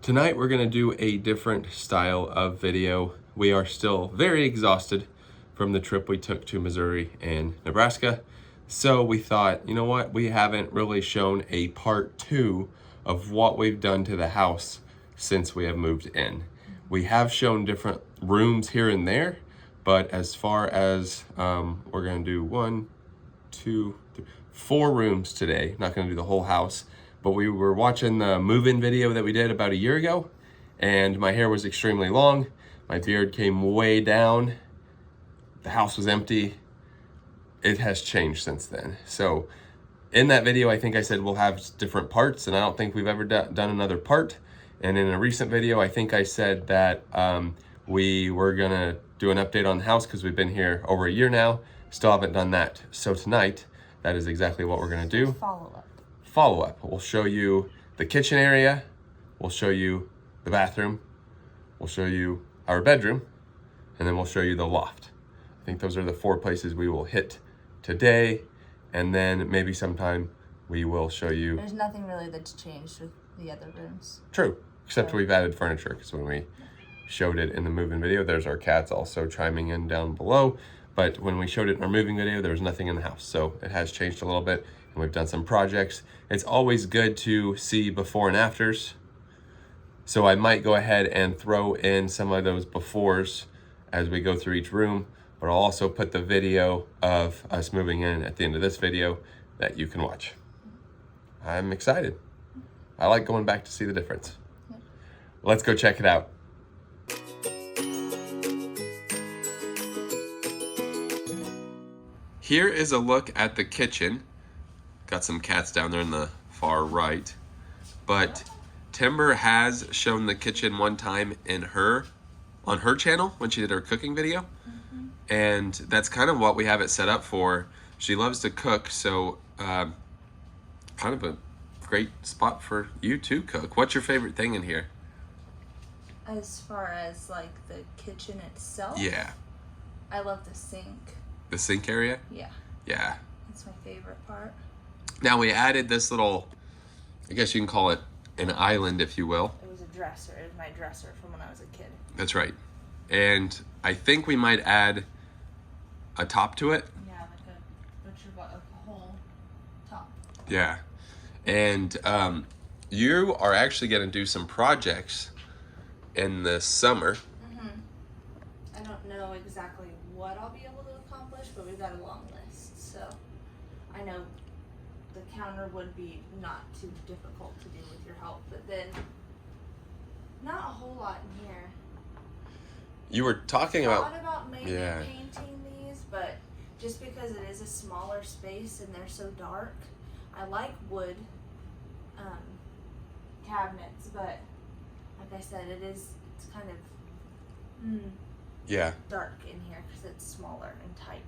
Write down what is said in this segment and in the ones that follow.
Tonight we're going to do a different style of video. We are still very exhausted from the trip we took to Missouri and Nebraska. So we thought, you know what, we haven't really shown a part 2 of what we've done to the house since we have moved in. We have shown different rooms here and there, but as far as we're going to do 1, 2, 3, 4 rooms today. Not going to do the whole house. But we were watching the move-in video that we did about a year ago, and my hair was extremely long. My beard came way down. The house was empty. It has changed since then. So in that video, I think I said we'll have different parts, and I don't think we've ever done another part. And in a recent video, I think I said that we were gonna do an update on the house because we've been here over a year now. Still haven't done that. So tonight, that is exactly what we're gonna do. Follow-up. We'll show you the kitchen area, we'll show you the bathroom, we'll show you our bedroom, and then we'll show you the loft. I think those are the 4 places we will hit today, and then maybe sometime we will show you. There's nothing really that's changed with the other rooms. True, except we've added furniture, because when we showed it in the moving video, there's our cats also chiming in down below. But when we showed it in our moving video, there was nothing in the house. So it has changed a little bit, and we've done some projects. It's always good to see before and afters. So I might go ahead and throw in some of those befores as we go through each room, but I'll also put the video of us moving in at the end of this video that you can watch. I'm excited. I like going back to see the difference. Let's go check it out. Here is a look at the kitchen. Got some cats down there in the far right. But Tember has shown the kitchen one time on her channel when she did her cooking video. And that's kind of what we have it set up for. She loves to cook, so kind of a great spot for you to cook. What's your favorite thing in here? As far as like the kitchen itself? Yeah. I love the sink. The sink area? Yeah. Yeah. That's my favorite part. Now we added this little, I guess you can call it an island, if you will. It was a dresser. It was my dresser from when I was a kid. That's right. And I think we might add a top to it. Yeah, like a whole top. Yeah. And you are actually going to do some projects in the summer. I don't know exactly what I'll be able to accomplish, but we've got a long list. So I know the counter would be not too difficult to do with your help, but then not a whole lot in here. You were talking I thought about maybe yeah. painting these, but just because it is a smaller space and they're so dark, I like wood cabinets, but like I said, it's kind of yeah. dark in here because it's smaller and tight.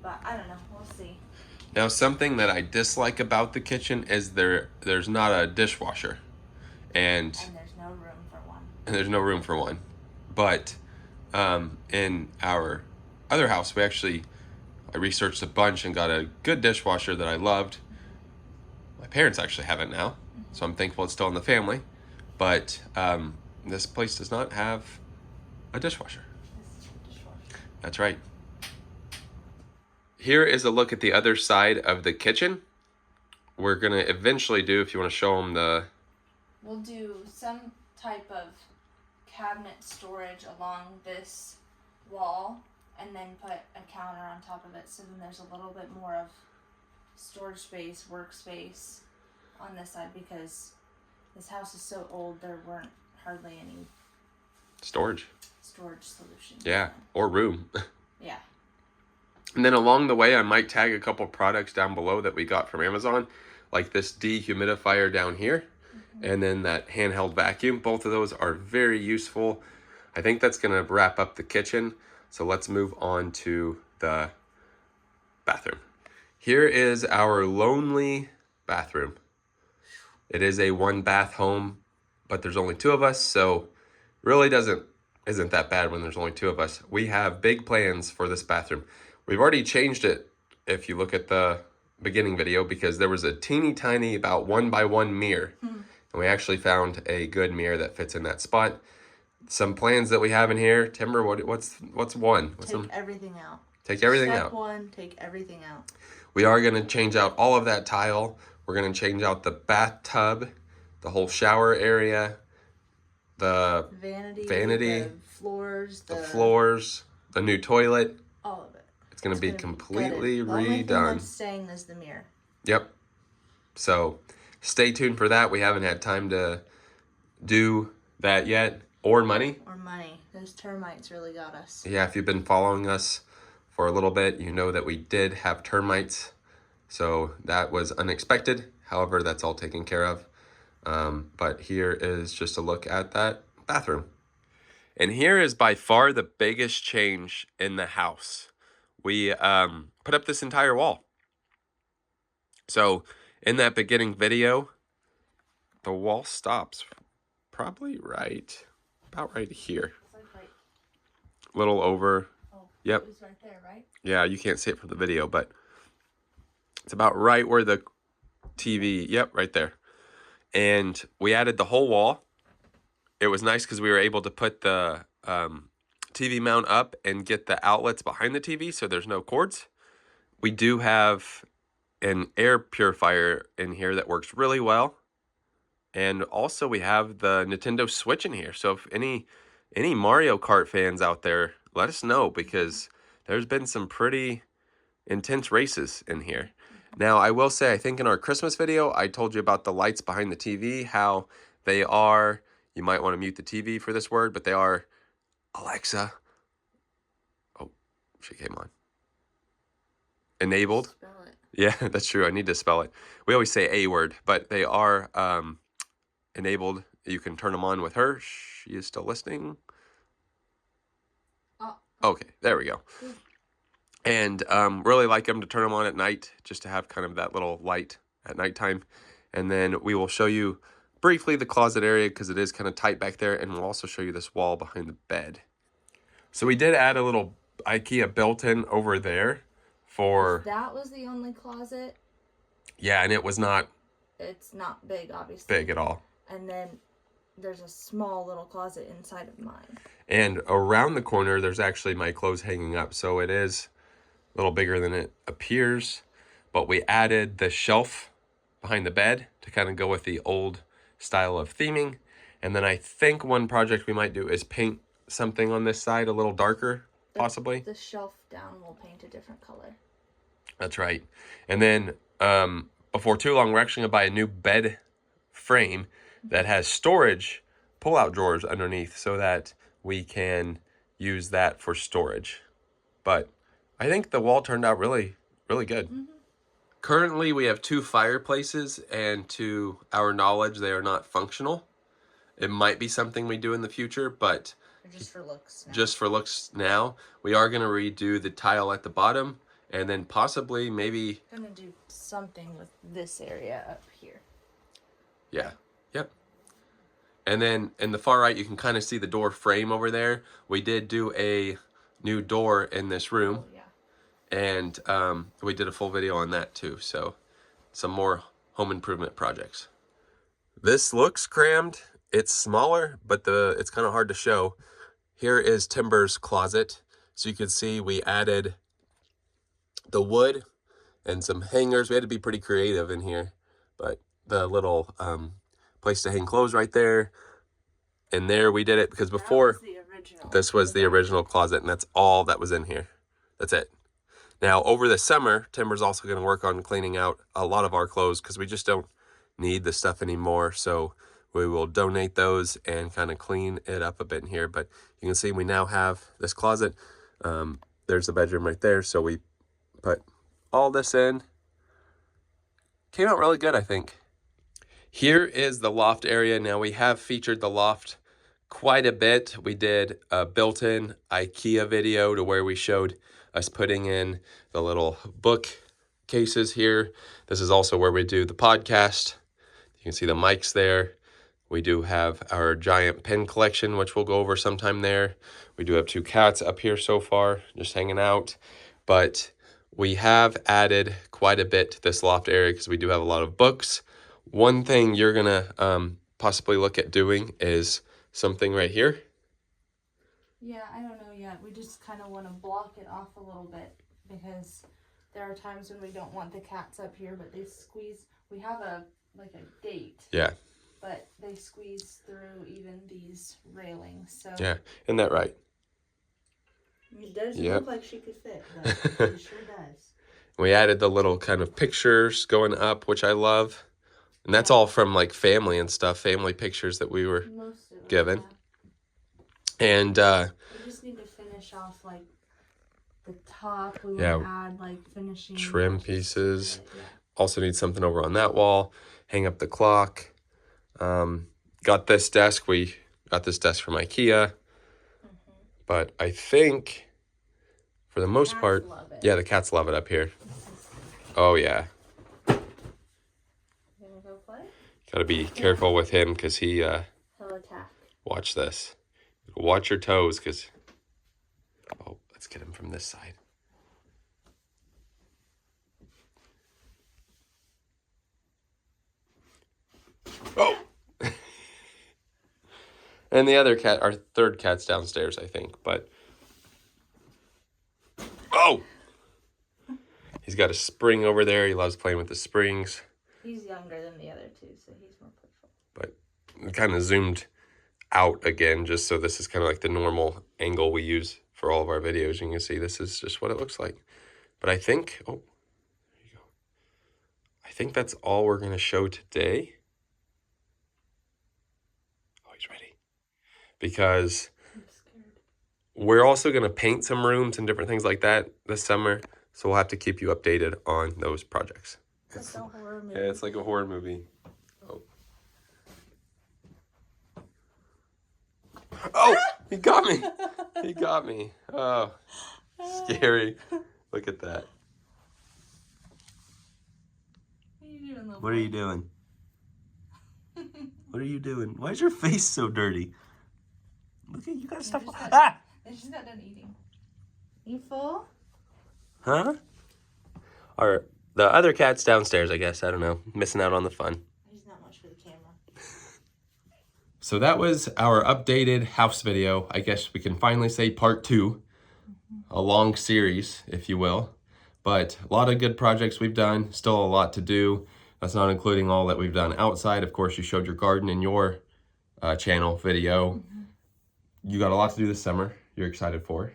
But I don't know, we'll see. Now something that I dislike about the kitchen is there's not a dishwasher. And there's no room for one. And there's no room for one. But in our other house, I researched a bunch and got a good dishwasher that I loved. My parents actually have it now, so I'm thankful it's still in the family. But this place does not have a dishwasher. That's right. Here is a look at the other side of the kitchen. We're gonna eventually do, if you want to show them We'll do some type of cabinet storage along this wall and then put a counter on top of it, so then there's a little bit more of storage space, workspace on this side, because this house is so old there weren't hardly any storage solutions. Yeah, or room. Yeah. And then along the way, I might tag a couple products down below that we got from Amazon, like this dehumidifier down here, and then that handheld vacuum. Both of those are very useful. I think that's going to wrap up the kitchen. So let's move on to the bathroom. Here is our lonely bathroom. It is a 1-bath home, but there's only 2 of us, so really isn't that bad when there's only 2 of us. We have big plans for this bathroom. We've already changed it if you look at the beginning video, because there was a teeny tiny about 1 by 1 mirror. And we actually found a good mirror that fits in that spot. Some plans that we have in here. Timber, what's one? Take everything out. Take everything out. Step one, take everything out. We are going to change out all of that tile. We're going to change out the bathtub, the whole shower area, the vanity, the floors, the new toilet. All of it. It's going to be completely redone. The only thing that's staying is the mirror. Yep. So stay tuned for that. We haven't had time to do that yet. Or money. Those termites really got us. Yeah, if you've been following us for a little bit, you know that we did have termites. So that was unexpected. However, that's all taken care of. But here is just a look at that bathroom. And here is by far the biggest change in the house. We put up this entire wall. So in that beginning video, the wall stops probably about right here. It's like right. Little over. Oh, yep. It was right there, right? Yeah, you can't see it from the video, but it's about right where the TV, yep, right there. And we added the whole wall. It was nice because we were able to put the TV mount up and get the outlets behind the TV so there's no cords. We do have an air purifier in here that works really well. And also we have the Nintendo Switch in here. So if any Mario Kart fans out there, let us know because there's been some pretty intense races in here. Now, I will say, I think in our Christmas video, I told you about the lights behind the TV, how they are, you might want to mute the TV for this word, but they are, Alexa. Oh, she came on. Enabled. Spell it. Yeah, that's true. I need to spell it. We always say a word, but they are enabled. You can turn them on with her. She is still listening. Oh. Okay, there we go. And really like them to turn them on at night, just to have kind of that little light at nighttime. And then we will show you briefly the closet area because it is kind of tight back there. And we'll also show you this wall behind the bed. So we did add a little IKEA built-in over there for... That was the only closet. Yeah, and it was not... It's not big, obviously. Big at all. And then there's a small little closet inside of mine. And around the corner, there's actually my clothes hanging up. So it is a little bigger than it appears. But we added the shelf behind the bed to kind of go with the old style of theming. And then I think one project we might do is paint something on this side a little darker, possibly. The shelf down will paint a different color. That's right. And then before too long, we're actually going to buy a new bed frame that has storage pull-out drawers underneath so that we can use that for storage. But I think the wall turned out really, really good. Mm-hmm. Currently, we have 2 fireplaces, and to our knowledge, they are not functional. It might be something we do in the future, but just for looks now. Just for looks now. We are going to redo the tile at the bottom, and then possibly maybe... I'm going to do something with this area up here. Yeah. Yep. And then in the far right, you can kind of see the door frame over there. We did do a new door in this room. Oh, yeah. And we did a full video on that too. So some more home improvement projects. This looks crammed. It's smaller, but it's kind of hard to show. Here is Timber's closet. So you can see we added the wood and some hangers. We had to be pretty creative in here, but the little place to hang clothes right there. And there we did it because before this was the original closet, and that's all that was in here. That's it. Now over the summer, Timber's also going to work on cleaning out a lot of our clothes because we just don't need the stuff anymore. So we will donate those and kind of clean it up a bit in here. But you can see we now have this closet. There's the bedroom right there. So we put all this in. Came out really good, I think. Here is the loft area. Now we have featured the loft quite a bit. We did a built-in IKEA video to where we showed us putting in the little book cases here. This is also where we do the podcast. You can see the mics there. We do have our giant pen collection, which we'll go over sometime there. We do have 2 cats up here so far, just hanging out. But we have added quite a bit to this loft area because we do have a lot of books. One thing you're going to possibly look at doing is something right here. Yeah, I don't know yet. We just kind of want to block it off a little bit because there are times when we don't want the cats up here, but they squeeze. We have a gate. Yeah. But they squeeze through even these railings. So Yeah, isn't that right? It doesn't Yep. look like she could fit, but it sure does. We added the little kind of pictures going up, which I love. And that's all from like family and stuff, family pictures that we were Most of it, given. Yeah. And we just need to finish off like the top. We Yeah. want to add like finishing trim touches to pieces. it, yeah. Also need something over on that wall. Hang up the clock. Got this desk. We got this desk from IKEA. But I think for the most part, Love it. yeah, the cats love it up here. Oh yeah. You gonna go play? Gotta be careful with him because he He'll attack. watch this. Watch your toes because oh, let's get him from this side. Oh. And the other cat, our third cat's downstairs, I think, but oh, he's got a spring over there. He loves playing with the springs. He's younger than the other two, so he's more playful. But we kind of zoomed out again, just so this is kind of like the normal angle we use for all of our videos. You can see this is just what it looks like. But I think, oh, there you go. I think that's all we're going to show today. Oh, he's ready. Because we're also going to paint some rooms and different things like that this summer. So we'll have to keep you updated on those projects. It's like a horror movie. Yeah, it's like a horror movie. Oh. Oh, he got me. He got me. Oh, scary. Look at that. What are you doing, What are you doing? What are you doing? Why is your face so dirty? Look at you got stuff. just got- Ah! They just got done eating. You full? Huh? Or the other cat's downstairs, I guess. I don't know. Missing out on the fun. He's not much for the camera. So that was our updated house video. I guess we can finally say part 2. A long series, if you will. But a lot of good projects we've done. Still a lot to do. That's not including all that we've done outside. Of course, you showed your garden in your channel video. You got a lot to do this summer. You're excited for.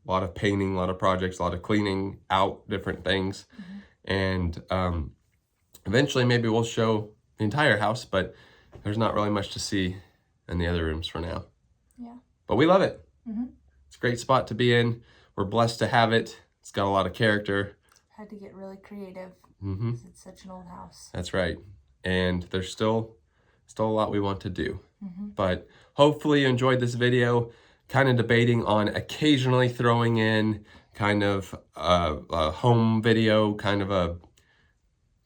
A lot of painting, a lot of projects, a lot of cleaning out different things. And eventually maybe we'll show the entire house, but there's not really much to see in the other rooms for now. Yeah. But we love it. It's a great spot to be in. We're blessed to have it. It's got a lot of character. Had to get really creative because it's such an old house. That's right. And there's still a lot we want to do. But hopefully you enjoyed this video. Kind of debating on occasionally throwing in kind of a home video, kind of a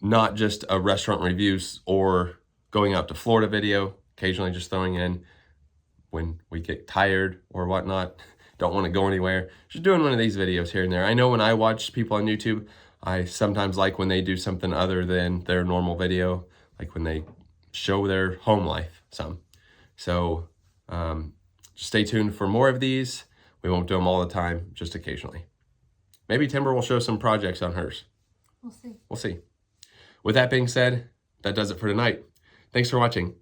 not just a restaurant reviews or going out to Florida video. Occasionally just throwing in when we get tired or whatnot. Don't want to go anywhere. Just doing one of these videos here and there. I know when I watch people on YouTube, I sometimes like when they do something other than their normal video, like when they show their home life some. So just stay tuned for more of these. We won't do them all the time, just occasionally. Maybe Tember will show some projects on hers. We'll see. We'll see. With that being said, that does it for tonight. Thanks for watching.